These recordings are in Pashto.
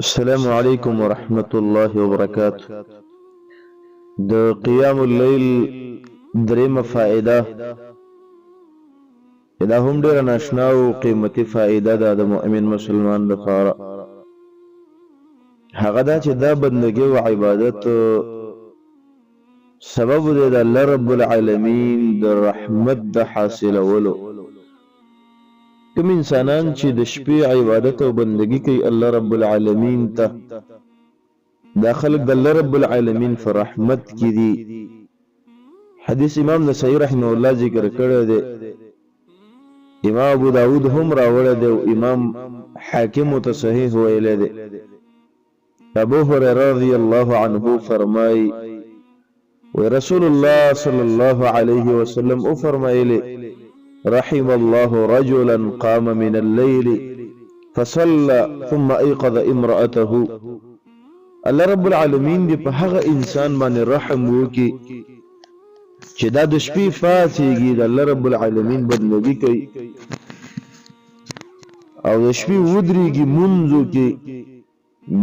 السلام عليكم ورحمة الله وبركاته. د قيام الليل دریم فائده دا هم ډیر ناشنا او قیمتي فائده ده د مؤمن مسلمان لپاره. هغه دا چې دا بندګي او عبادت سبب دی د الله رب العالمین د رحمت د حاصلولو. کوم انسانان چې د شپې عبادت او بندګي کوي الله رب العالمین ته، دا خلق د الله رب العالمین په رحمت کې دي. حدیث امام نسائی رحمه الله ذکر کړی دی، امام ابو داود هم راوړی دی او امام حاکم ته صحیح ویلی دی. ابو هريره رضی الله عنه فرمای ورسول الله صلی الله علیه وسلم او فرمایلی رحم الله رجلا قام من الليل فصلى ثم ايقظ امرأته. الله رب العالمین دی په هغه انسان باندې رحم وکي چې دا د شپې فاتېږي، د الله رب العالمین بندګي کوي او د شپې ودرېږي منځو کې،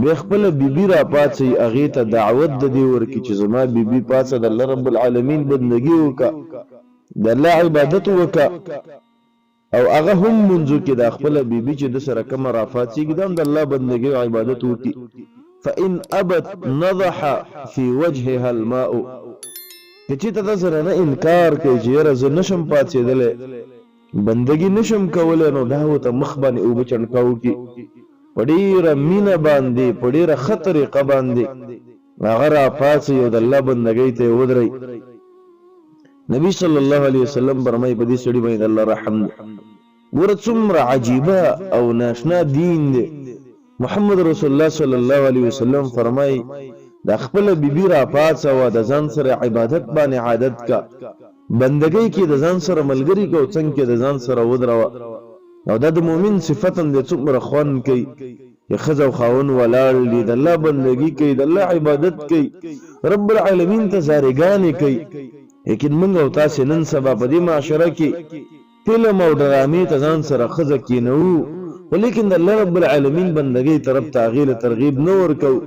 بیا خپله بیبي را پاڅي هغې ته دعوت د دې ورکړي چې زما بیبي پاڅه د الله رب العالمین بندګي وکړه، د الله عبادت وکړه، او هغه هم منځو کې د خپله بیبي چې د سره کومه را پاڅېږي دا هم د الله بندګي او عبادت وکړي. فإن أبت نضح في وجهها الماء. که چېرته د سره نه انکار کوي چې یاره زه نشم پاڅېدلی، بندګي نشم کولی، نو دا ورته مخ باندې اوبه چڼکه وکړي په ډېره مینه باندې، په ډېره ښه طریقه باندې هغه را پاڅي او د الله بندګۍ ته یې ودرئ. نبی صلی الله علیه وسلم فرمایي په دې سړي باندې الله رحم دی. ګوره څومره عجیبه او ناشنا دین دی. محمد رسول الله صلی الله علیه وسلم فرمایي د خپله بیبي را پاڅوه، د ځان سره عبادت باندې عادت کا، بندګۍ کې د ځان سره ملګري که او څنګ کې د ځان سره ودروه. او دا د مؤمن صفتاً د څومره خوند کوي چې ښځه او خاوند ولاړ دي، د الله بندګي کوي، د الله عبادت کوي، رب العالمین ته زارګانې کوي. لیکن موږ او تاسې نن سبا په دې معاشره کې فلم او ډرامې ته ځان سره ښځه کېنوو، ولیکن د الله رب العالمین بندګۍ طرف ته هغې له ترغیب نه ورکوو،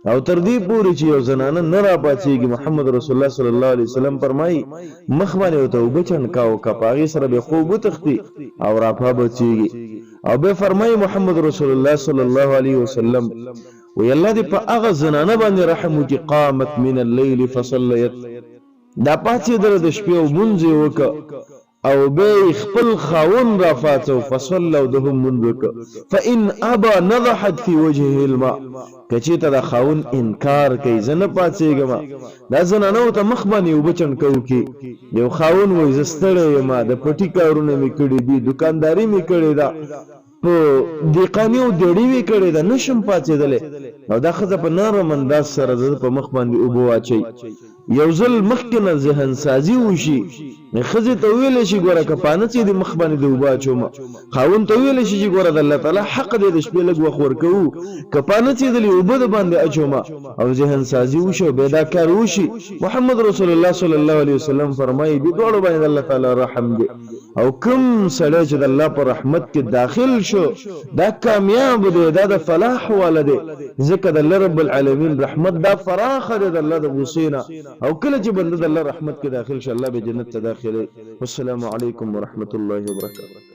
او تر دې پورې چې یو زنانه نه را پاڅېږي. محمد رسول الله صلی الله علیه وسلم فرمایي مخ باندې ورته اوبه چڼکه وکړه، په هغې سره به خوب وتښتي او را پاڅېږي. او بیا فرمایي محمد رسول الله صلی الله علیه وسلم وی الله دې په هغه زنانه باندې رحم وکړي قامت من الليل فصلیت، دا پاڅېدله د شپې او مونځ یې وکړه او بیا خپل خاوند را پاڅو فصلی او ده هم مونځ وکړه. فإن ابا نضحت في وجهه الماء. که چېرته د خاوند انکار کوي زه نه پاڅېږم، دا زنانه ورته مخ باندې اوبه چڼکه وکړي. یو خاوند وایي زه ستړی یم، د پټي کارونه مې کړي دي، دوکانداري مې کړې ده، په دهقاني او دړي مې کړې ده، نشم پاڅېدلی، او دا ښځه په نرم انداز سره د په مخ باندې اوبه واچوي. یو ځل مخکې نه ذهن سازي وشي، ښځې ته ویلی شي ګوره که پانه څې د مخ باندې د اوبه اچومه، خاوند ته ویلی شي چې ګوره د الله تعالی حق دی د شپې لږ وخت ورکوو، که پانه څېدلې اوبه د باندې اچومه، او ذهن سازي وشي او بیا دا کار وشي. محمد رسول الله صلی الله علیه وسلم فرمایي دې دواړو باندې د الله تعالی رحم دی. او کوم سړی چې د الله په رحمت کې داخل شو دا کامیاب دی، دا د فلاح والا دی، ځکه د الله رب العالمین رحمت دا فراخه دی د الله د غصې نه. او کله چې بنده د الله رحمت کې داخل شي الله به جنت ته داخلوي. والسلام علیکم ورحمة الله وبرکاته.